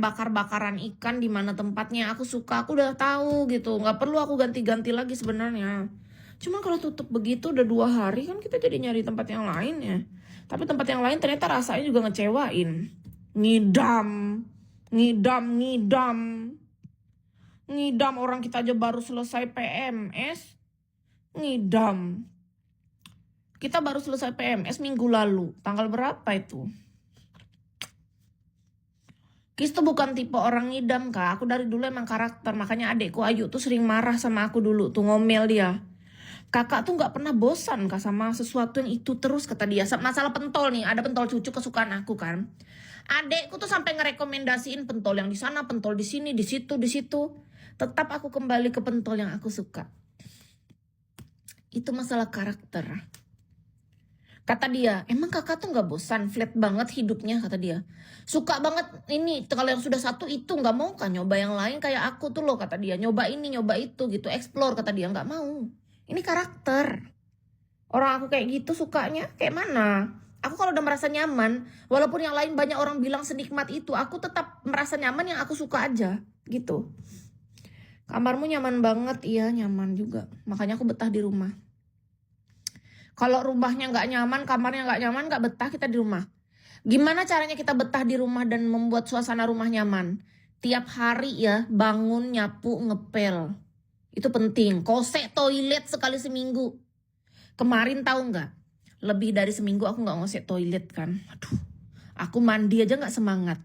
bakar-bakaran ikan di mana tempatnya aku suka, aku udah tahu gitu, nggak perlu aku ganti-ganti lagi sebenarnya. Cuma kalau tutup begitu udah 2 hari kan kita jadi nyari tempat yang lain ya. Tapi tempat yang lain ternyata rasanya juga ngecewain. Ngidam, ngidam, ngidam, ngidam, orang kita aja baru selesai PMS, ngidam. Kita baru selesai PMS minggu lalu, tanggal berapa itu? Kis tuh bukan tipe orang ngidam kak, aku dari dulu emang karakter, makanya adekku Ayu tuh sering marah sama aku dulu, tuh ngomel dia. Kakak tuh nggak pernah bosan kak sama sesuatu yang itu terus, kata dia. Masalah pentol nih, ada pentol cucu kesukaan aku kan. Adekku tuh sampai ngerekomendasiin pentol yang di sana, pentol di sini, di situ, di situ. Tetap aku kembali ke pentol yang aku suka. Itu masalah karakter. Kata dia, emang kakak tuh nggak bosan, flat banget hidupnya, kata dia. Suka banget ini, kalau yang sudah satu itu nggak mau kan nyoba yang lain kayak aku tuh loh, kata dia. Nyoba ini, nyoba itu gitu, explore, kata dia. Nggak mau. Ini karakter. Orang aku kayak gitu sukanya kayak mana? Aku kalau udah merasa nyaman, walaupun yang lain banyak orang bilang senikmat itu, aku tetap merasa nyaman yang aku suka aja, gitu. Kamarmu nyaman banget, iya nyaman juga. Makanya aku betah di rumah. Kalau rumahnya nggak nyaman, kamarnya nggak nyaman, nggak betah kita di rumah. Gimana caranya kita betah di rumah dan membuat suasana rumah nyaman? Tiap hari ya bangun, nyapu, ngepel. Itu penting. Kosek toilet sekali seminggu. Kemarin tahu nggak? Lebih dari seminggu aku nggak ngosek toilet kan. Aduh, aku mandi aja nggak semangat.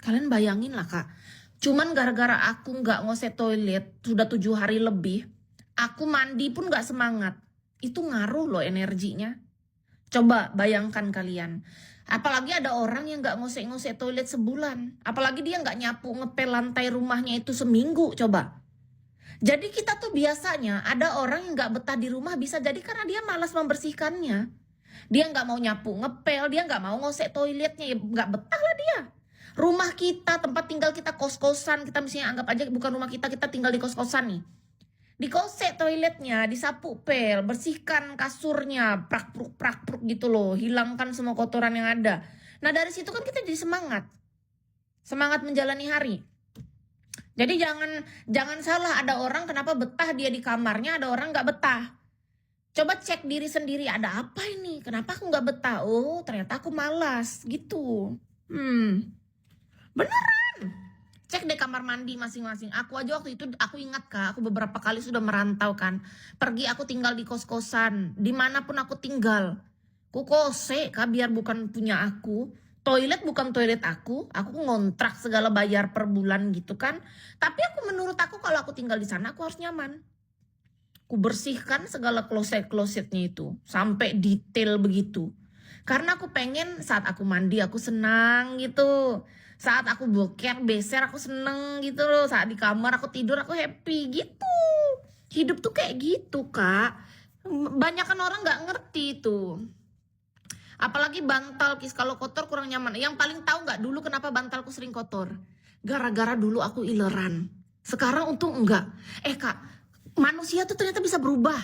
Kalian bayangin lah kak. Cuman gara-gara aku nggak ngosek toilet sudah 7 hari lebih. Aku mandi pun nggak semangat. Itu ngaruh loh energinya. Coba bayangkan kalian. Apalagi ada orang yang gak ngosek-ngosek toilet sebulan. Apalagi dia gak nyapu ngepel lantai rumahnya itu seminggu. Coba. Jadi kita tuh biasanya ada orang yang gak betah di rumah bisa jadi karena dia malas membersihkannya. Dia gak mau nyapu ngepel, dia gak mau ngosek toiletnya. Ya gak betah lah dia. Rumah kita, tempat tinggal kita, kos-kosan. Kita misalnya anggap aja bukan rumah kita tinggal di kos-kosan nih. Dikosek toiletnya, disapu pel, bersihkan kasurnya, prak-pruk gitu loh, hilangkan semua kotoran yang ada. Nah dari situ kan kita jadi semangat menjalani hari. Jadi jangan salah, ada orang kenapa betah dia di kamarnya, ada orang nggak betah. Coba cek diri sendiri, ada apa ini? Kenapa aku nggak betah? Oh ternyata aku malas gitu. Beneran. Cek deh kamar mandi masing-masing. Aku aja waktu itu, aku ingat kak, aku beberapa kali sudah merantau kan. Pergi aku tinggal di kos-kosan. Dimanapun aku tinggal. Ku kosek kak, biar bukan punya aku. Toilet bukan toilet aku ngontrak segala bayar per bulan gitu kan. Tapi menurut aku kalau aku tinggal di sana aku harus nyaman. Ku bersihkan segala kloset-klosetnya itu. Sampai detail begitu. Karena aku pengen saat aku mandi aku senang gitu. Saat aku boker, beser aku seneng gitu loh. Saat di kamar aku tidur aku happy gitu. Hidup tuh kayak gitu kak. Banyakan orang gak ngerti itu. Apalagi bantal kis, kalau kotor kurang nyaman. Yang paling tahu gak dulu kenapa bantalku sering kotor? Gara-gara dulu aku ileran. Sekarang untung enggak. Kak, manusia tuh ternyata bisa berubah.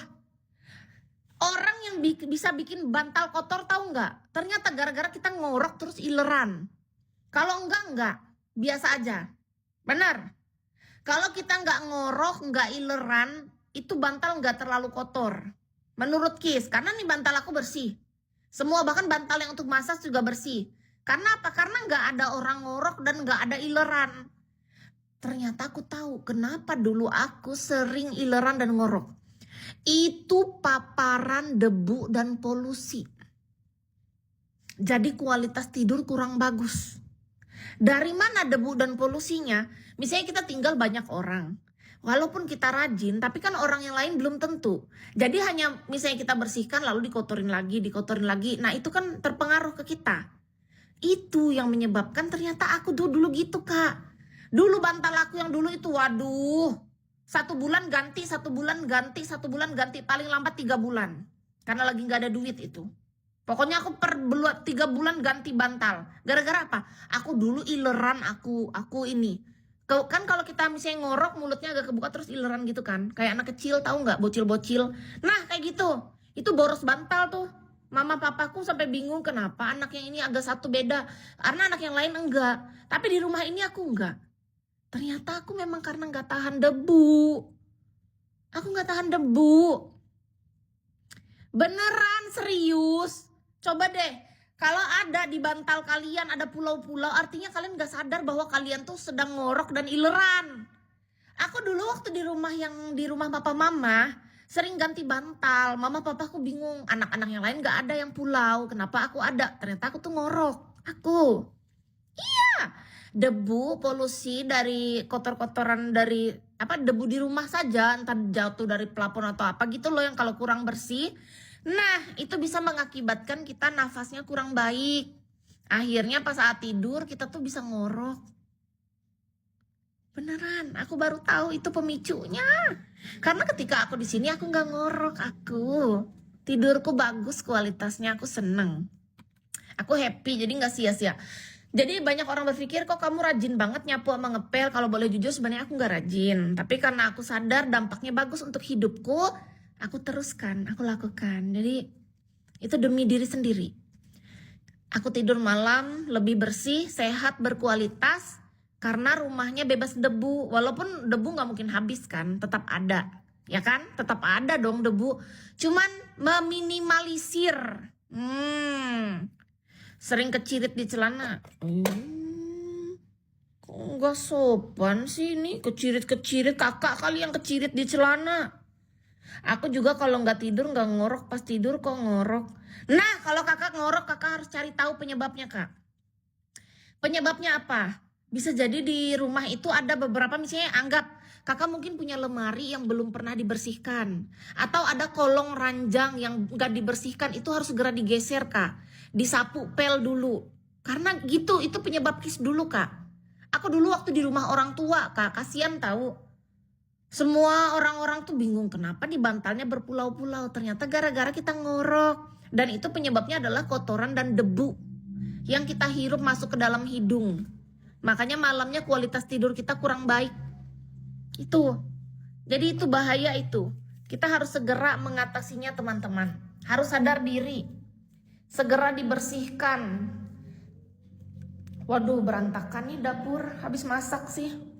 Orang yang bisa bikin bantal kotor tahu nggak? Ternyata gara-gara kita ngorok terus ileran. Kalau enggak, biasa aja. Benar. Kalau kita nggak ngorok, nggak ileran, itu bantal nggak terlalu kotor. Menurut Kis, karena nih bantal aku bersih. Semua bahkan bantal yang untuk masak juga bersih. Karena apa? Karena nggak ada orang ngorok dan nggak ada ileran. Ternyata aku tahu kenapa dulu aku sering ileran dan ngorok. Itu paparan debu dan polusi. Jadi kualitas tidur kurang bagus. Dari mana debu dan polusinya? Misalnya kita tinggal banyak orang. Walaupun kita rajin, tapi kan orang yang lain belum tentu. Jadi hanya misalnya kita bersihkan lalu dikotorin lagi. Nah itu kan terpengaruh ke kita. Itu yang menyebabkan ternyata aku dulu gitu kak. Dulu bantal aku yang dulu itu waduh. 1 bulan ganti, 1 bulan ganti, 1 bulan ganti. Paling lambat 3 bulan. Karena lagi gak ada duit itu. Pokoknya aku per 3 bulan ganti bantal. Gara-gara apa? Aku dulu ileran aku ini. Kan kalau kita misalnya ngorok mulutnya agak kebuka terus ileran gitu kan. Kayak anak kecil tahu nggak? Bocil-bocil. Nah kayak gitu. Itu boros bantal tuh. Mama papaku sampai bingung kenapa anak yang ini agak satu beda. Karena anak yang lain enggak. Tapi di rumah ini aku enggak. Ternyata aku memang karena nggak tahan debu. Aku nggak tahan debu. Beneran serius. Coba deh. Kalau ada di bantal kalian ada pulau-pulau, artinya kalian nggak sadar bahwa kalian tuh sedang ngorok dan ileran. Aku dulu waktu di rumah papa mama sering ganti bantal. Mama papaku bingung. Anak-anak yang lain nggak ada yang pulau. Kenapa aku ada? Ternyata aku tuh ngorok. Aku. Debu, polusi dari kotor-kotoran dari debu di rumah saja, entah jatuh dari plafon atau apa gitu loh yang kalau kurang bersih. Nah, itu bisa mengakibatkan kita nafasnya kurang baik. Akhirnya pas saat tidur kita tuh bisa ngorok. Beneran, aku baru tahu itu pemicunya. Karena ketika aku di sini aku nggak ngorok, tidurku bagus kualitasnya, aku seneng. Aku happy, jadi nggak sia-sia. Jadi banyak orang berpikir kok kamu rajin banget nyapu sama ngepel. Kalau boleh jujur sebenarnya aku nggak rajin. Tapi karena aku sadar dampaknya bagus untuk hidupku, aku teruskan, aku lakukan. Jadi itu demi diri sendiri. Aku tidur malam lebih bersih, sehat, berkualitas. Karena rumahnya bebas debu. Walaupun debu nggak mungkin habis kan, tetap ada. Ya kan? Tetap ada dong debu. Cuman meminimalisir. Sering kecirit di celana. Kok nggak sopan sih ini? Kecirit-kecirit, kakak kali yang kecirit di celana. Aku juga kalau nggak tidur nggak ngorok, pas tidur kok ngorok. Nah, kalau kakak ngorok, kakak harus cari tahu penyebabnya, Kak. Penyebabnya apa? Bisa jadi di rumah itu ada beberapa, misalnya anggap kakak mungkin punya lemari yang belum pernah dibersihkan. Atau ada kolong ranjang yang nggak dibersihkan, itu harus segera digeser, Kak. Disapu pel dulu. Karena gitu, itu penyebab kis dulu, Kak. Aku dulu waktu di rumah orang tua, Kak, kasihan tahu. Semua orang-orang tuh bingung kenapa di bantalnya berpulau-pulau. Ternyata gara-gara kita ngorok. Dan itu penyebabnya adalah kotoran dan debu yang kita hirup masuk ke dalam hidung. Makanya malamnya kualitas tidur kita kurang baik. Itu. Jadi itu bahaya itu. Kita harus segera mengatasinya, teman-teman. Harus sadar diri. Segera dibersihkan. Waduh, berantakan nih dapur. Habis masak sih.